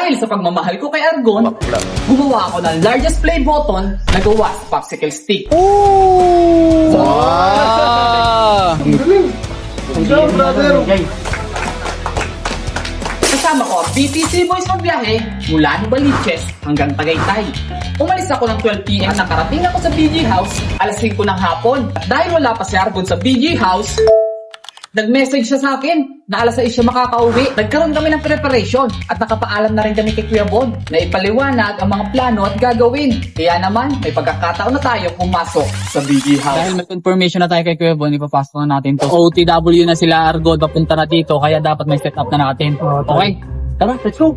Dahil sa pagmamahal ko kay Argon, gumawa ako ng largest play button na gawa sa popsicle stick. Kasama ko ang BTC Boys magbiyahe mula Novaliches hanggang Tagaytay. Umalis ako ng 12 PM, nakarating ako sa BG House alas 5 ng hapon. At dahil wala pa si Argon sa BG House, nag-message siya sa akin na alas 6 siya makakauwi. Nagkaroon kami ng preparation at nakapaalam na rin kami kay Kuya Bon na ipaliwanag ang mga plano at gagawin. Kaya naman, may pagkakataon na tayo pumasok sa BG House. Dahil may confirmation na tayo kay Kuya Bon, ipapasok na natin to. OTW na sila Argon, papunta na dito, kaya dapat may set up na natin. Okay, tara, let's go.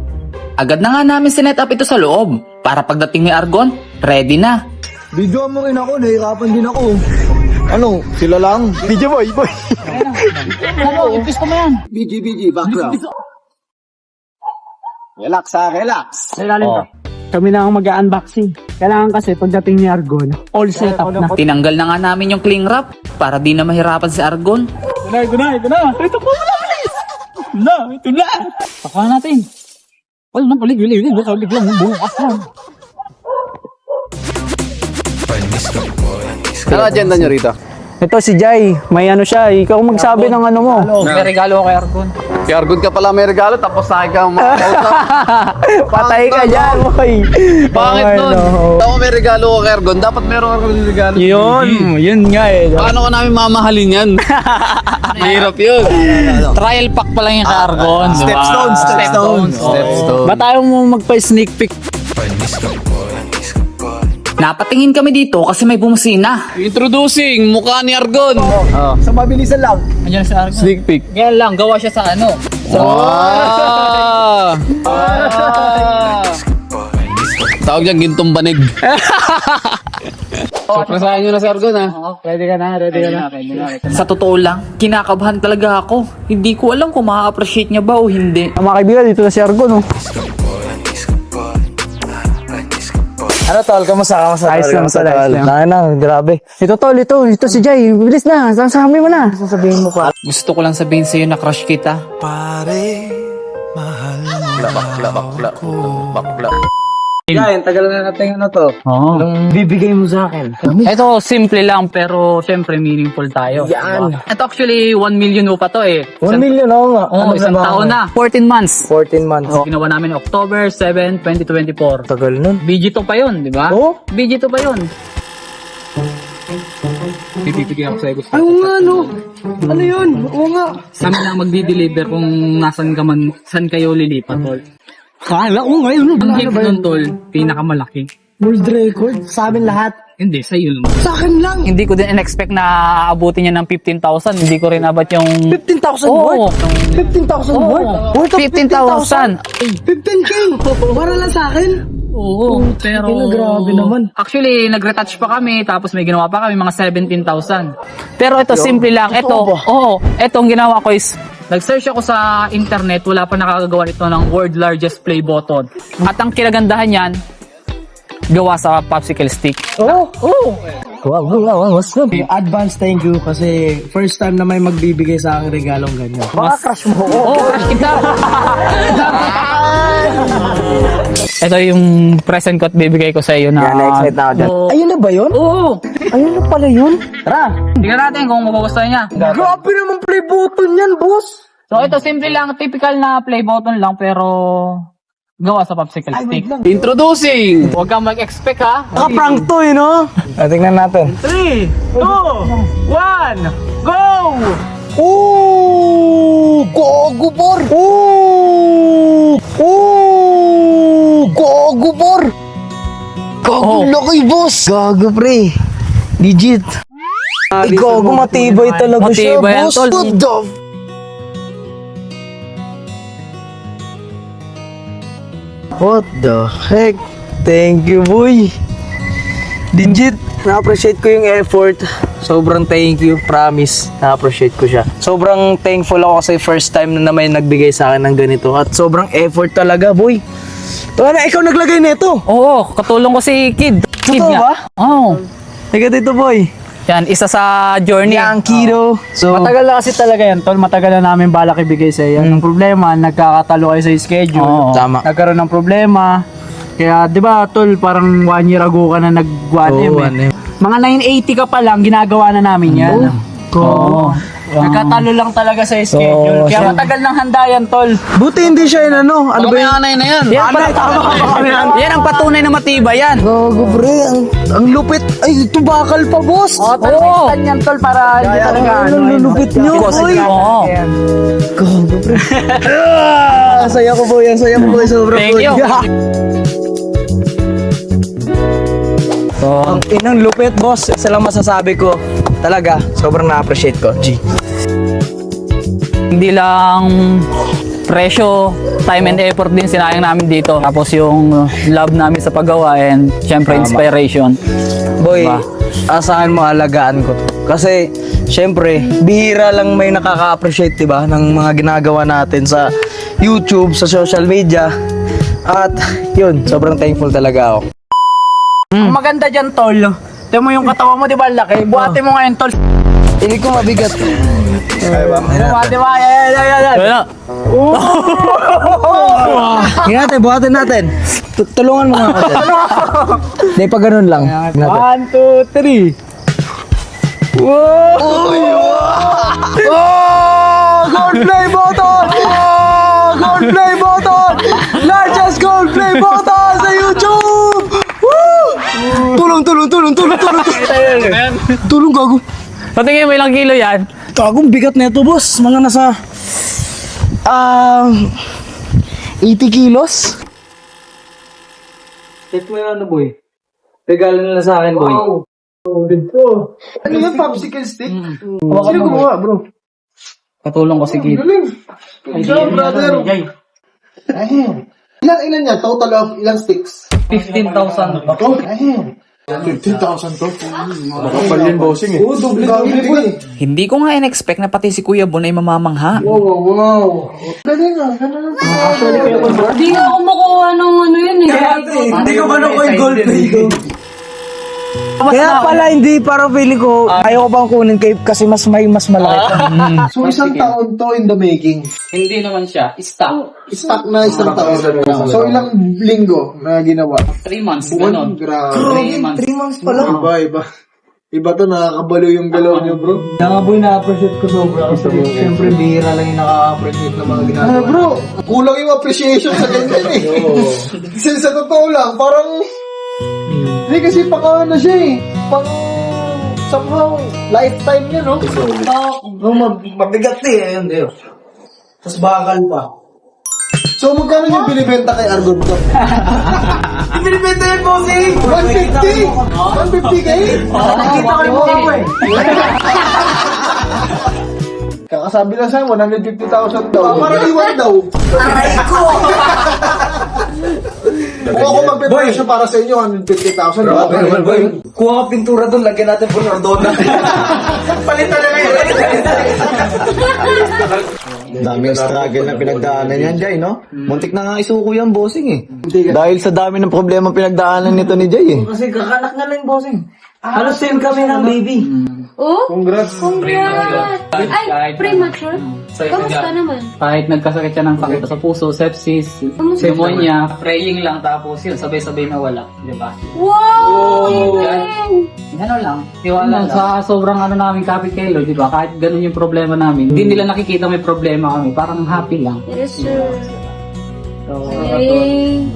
Agad na nga namin sinet up ito sa loob para pagdating ni Argon, ready na. Video mo rin ako, nahihirapan din ako. Ano, sila lang? Video boy. Ano, ipis ko mo yan. BG, background. Relax relax. Kami na ang mag-unboxing. Kailangan kasi pagdating ni Argon, all set up na. Tinanggal na nga namin yung cling wrap para di na mahirapan si Argon. Ito na. Ito po, bilis. Ito na. Pakuha natin. Wala na, palig. Baka biglang bukas na. Ano agenda nyo rito? Ito si Jai, may ano siya, ikaw magsabi ng ano mo. May regalo ko kay Argon. Kay Argon ka pala may regalo, tapos sa akin ka Patay ka dyan, boy. Pangit nun. Ako may regalo ko kay Argon, dapat meron ako ng regalo. Yun nga eh. Paano ko namin mamahalin yan? Mahirap yun. Trial pack pa lang yung kay Argon. Stepstones. Ba tayo mo magpa-sneak peek? Napatingin kami dito kasi may bumusina. Introducing, mukha ni Argon. Sa mabilisan lang. Andiyan si Argon. Sneak peek. Ngayon lang, gawa siya sa ano. Tawag dyan, gintong banig. Surpresahan nyo na si Argon, ha? Ready ka na. Sa totoo lang, kinakabahan talaga ako. Hindi ko alam kung ma-appreciate niya ba o hindi. Mga kaibigan, dito na si Argon, oh. Ano tol, kamusta? Ayos lang pala. Grabe. Ito tol, ito si Jai. Bilis na, sasabi mo na. Sasabihin mo pa. Gusto ko lang sabihin sa'yo na crush kita. Bakla. Jai, tagal na natin ano to. Oo. Anong bibigay mo sa akin? Ito, simple lang, pero syempre meaningful tayo. Yan. Ito actually, 1 million pa to eh. 1 million, oo nga. Oo, isang taon na. 14 months. 14 months. Ginawa namin October 7, 2024. Tagal nun. BG2 pa yun, di ba? Oo. BG2 pa yun. Pipipigyan ako sa'yo, gusto. Ay, oo nga, no. Ano yun? Oo nga. Kami lang magdi-deliver kung nasan ka man, saan kayo lilipat, tol. Kala ko ngayon. Ang gift nun, tol, pinakamalaki. World record? Sa amin lahat. Hindi, sa'yo naman. Sa akin lang. Hindi ko din in-expect na aabutin niya ng 15,000. Hindi ko rin abot yung... 15,000 Oo. worth? 15,000 worth? Worth of 15,000. 15K? Para lang sa akin? Oo, pero... grabe naman. Actually, nag-retouch pa kami, tapos may ginawa pa kami, mga 17,000. Pero ito, simple lang. Itong ginawa ko is, nag-search ako sa internet, wala pa nakakagawa ito ng world largest play button. At ang kinagandahan yan, gawa sa popsicle stick. Oo. Wow. What's up? Advance thank you kasi first time na may magbibigay sa akin regalong ganyan. Baka crush mo. Oo, crush kita. Ito yung present ko at bibigay ko sa iyo na... na-excite na ako dyan. Ayun na ba yun? Oo. Ayun na pala yun? Tara. Tingnan natin kung magugustuhan niya. Grabe naman play button yan, boss. So ito, simple lang, typical na play button lang, pero gawa sa popsicle stick. Introducing! Huwag kang mag-expect ha. Naka-prank to eh, no? Tingnan natin. 3, 2, 1, go! Ooh! Gogo por! Ooh! Gogo por! Gogo laki, boss! Gogo, pre. Legit. Ay, gogo, matibay talaga siya, Matibay yan, boss. tol. What the... What the heck? Thank you, boy. Legit. Na-appreciate ko yung effort. Sobrang thank you, promise. Na-appreciate ko siya. Sobrang thankful ako kasi first time na may nagbigay sa akin ng ganito. At sobrang effort talaga, boy. Wala, ikaw naglagay nito. Oo, katulong ko si Kid. Kid Totoo nga. ba? Oo. Teka dito, boy. Yan, isa sa journey. Yang Kido. So, Matagal na kasi talaga yan, tol. Matagal na namin balak ibigay sa iyo. Ang problema, nagkakatalo kayo sa schedule. Oo. Tama. Nagkaroon ng problema. Kaya, di ba, tol, parang 1 year ago ka na nag-1M Oo, eh. 1M. Mga 980 ka pa lang, ginagawa na namin yan. Oo. Nagkatalo lang talaga sa schedule. Kaya matagal nang handa yan, tol. buti hindi siya yun ano. Ano ba yung anay na yan? Yan, yan ang patunay na matibay yan. Gago pre, ang lupit. Ay, ito bakal pa boss. Oo, talaga yan, tol, para hindi talaga ano. Ang lupit nyo, boy. Oo. Gago pre. Saya ko boy, ang saya ko boy. Sobrang Thank you. Ang inang lupit boss. Isa lang masasabi ko. Talaga, sobrang na-appreciate ko. G. Hindi lang presyo, time and effort din sinayang namin dito. Tapos yung love namin sa paggawa and syempre inspiration. Boy, Diba? asahan mo alagaan ko to. Kasi, syempre, bihira lang may nakaka-appreciate, diba? Ng mga ginagawa natin sa YouTube, sa social media. At, yun, sobrang thankful talaga ako. Ang maganda dyan, tol. Tignan mo yung katawan mo, di ba, laki? Buhatin mo ngayon, tol. Hindi ko mabigat. Buhatin mo, yan. Wala. Tingnan natin, buhatin natin. Tulungan mo nga ako dyan. Hindi, pa ganun lang. Tingnan natin. 1, 2, 3. Oh! Gold play button! Oh! Gold play button! Largest gold play button sa YouTube! Woo! Tulong! Tulong, gago. Patingin mo ilang kilo yan. Gagong bigat na ito, boss. Mga nasa 80 kilos. Check mo yung ano, boy. Regalo nila sa akin, boy. Ano yan, popsicle stick? Hawakan Sino mo, boy. gumawa, bro? Patulong ko si Kid. Galing. Good job, brother. Ilan yan? Total of ilang sticks? 15,000. Ako? 15,000 to. Makapal yun, bossing eh. Oo, doble boy. Hindi ko nga in-expect na pati si Kuya Bon ay mamamangha. Wow. Galing ah, galing. Hindi nga ako makuha ng ano yun eh. Hindi ko ba nakuha yung gold play ko? Kaya pala hindi, parang feeling ko, ayaw ko bang kunin kasi mas malaki pa. So, isang taon to in the making. Hindi naman siya. Stock. Stock na isang taon. So, ilang linggo na ginawa? 3 months. Buwan? Ganon. Grabe. 3 months. 3 months pa lang. Iba. Iba to, nakakabalo yung galaw niyo, bro. Nga boy, na-appreciate ko sobra. Kasi syempre, bihira lang yung nakaka-appreciate ng mga ginagawa. Bro, kulang yung appreciation sa ganyan eh. Kasi sa totoo lang, parang... Hindi kasi pang ano siya eh. Pang... Somehow, lifetime niya, no? Mabigat eh, ayun din. Tapos bakal pa. So, magkano yung binibenta kay Argon to? Binibenta yun, bossing! 150! 150K? Nakikita ko yung mukha mo eh. Kakasabi lang sa'yo, 150,000 daw. Parang iwan daw. Aray ko! Kung ako magpipresyo para sa inyo, 150,000. Boy, kuha ka pintura doon, lagyan natin po ng Ardona. Palitan na kayo. Daming struggle na pinagdaanan yan, Jay, no? Muntik na nga isuko yan, bossing eh. Dahil sa dami ng problema pinagdaanan nito ni Jay eh. Kasi kakanak na lang, bossing. Halos same kami ng baby. Oh? Congrats. Congrats! Ay, premature? Kamusta naman? Kahit nagkasakit siya ng sakit sa puso, sepsis, pneumonia, praying lang tapos yun, sabay-sabay nawala. Di ba? Wow! Galing! Ano lang, tiwala lang. Sa sobrang ano namin kapit kay Lord, di ba? Kahit ganun yung problema namin, hindi nila nakikita may problema kami. Parang happy lang. Yes, sir. So, Galing.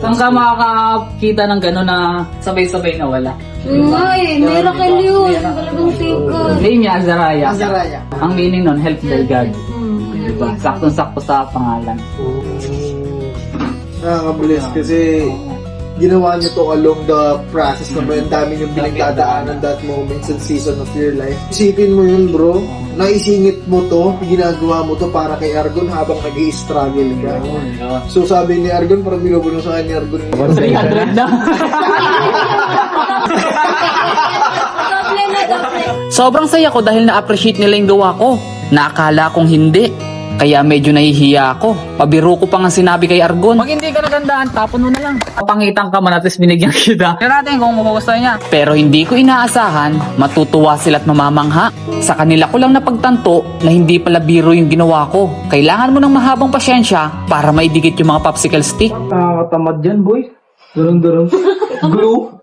saan ka makakakita ng gano'n na sabay-sabay nawala? Ay, miracle yun. Talagang sikat. Name niya, Azaraya. Ang meaning nun, helped by God. Diba? Saktong-sakto sa pangalan. Nakakabless kasi ginawa niyo to along the process na ang dami niyong pinagdadaanan that moments and season of your life. Isipin mo yun, bro. Naisingit mo to, ginagawa mo to para kay Argon habang nag-i-struggle ka. So sabi ni Argon, parang binubulong sa kanya ni Argon. 300 na. Doble na doble. Sobrang saya ko dahil na-appreciate nila yung gawa ko. Naakala kong hindi. Kaya medyo nahihiya ako. Pabiro ko pa nga sinabi kay Argon. Pag hindi ka nagandaan, tapon mo na lang. Kapangitan ka man at least binigyan kita. Pero natin kung magugustuhan niya. Pero hindi ko inaasahan, matutuwa sila at mamamangha. Sa kanila ko lang napagtanto na hindi pala biro yung ginawa ko. Kailangan mo ng mahabang pasyensya para maidikit yung mga popsicle stick. Nakakatamad yan, boy. Durong-durong. Glue.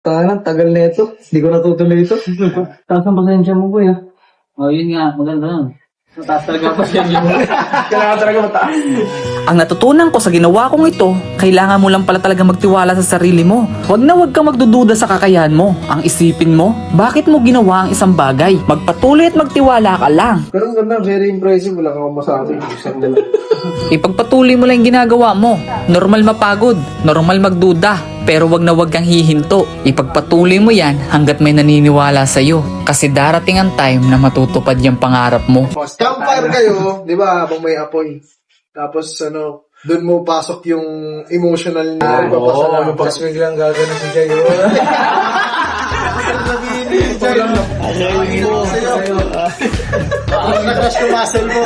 Tangan, tagal na ito. Hindi ko natutuloy ito. Taas ang pasensya mo, boy, ha? Oh, yun nga, maganda nun. Mataas talaga pa siya yun. Kailangan talaga mataas. Ang natutunan ko sa ginawa kong ito, kailangan mo lang pala talaga magtiwala sa sarili mo. Huwag na huwag kang magdududa sa kakayahan mo. Ang isipin mo, bakit mo ginawa ang isang bagay? Magpatuloy at magtiwala ka lang. Pero ang ganda, very impressive. Wala kang masabi. Ipagpatuloy mo lang yung ginagawa mo. Normal mapagod, normal magduda, pero wag na wag kang hihinto. Ipagpatuloy mo yan hanggat may naniniwala sa'yo. Kasi darating ang time na matutupad yung pangarap mo. Campfire kayo, di ba, habang may apoy. Tapos, doon mo pasok yung emotional na papasalamat. Tapos biglang gagano si Jay. Tapos na-crush yung muscle mo.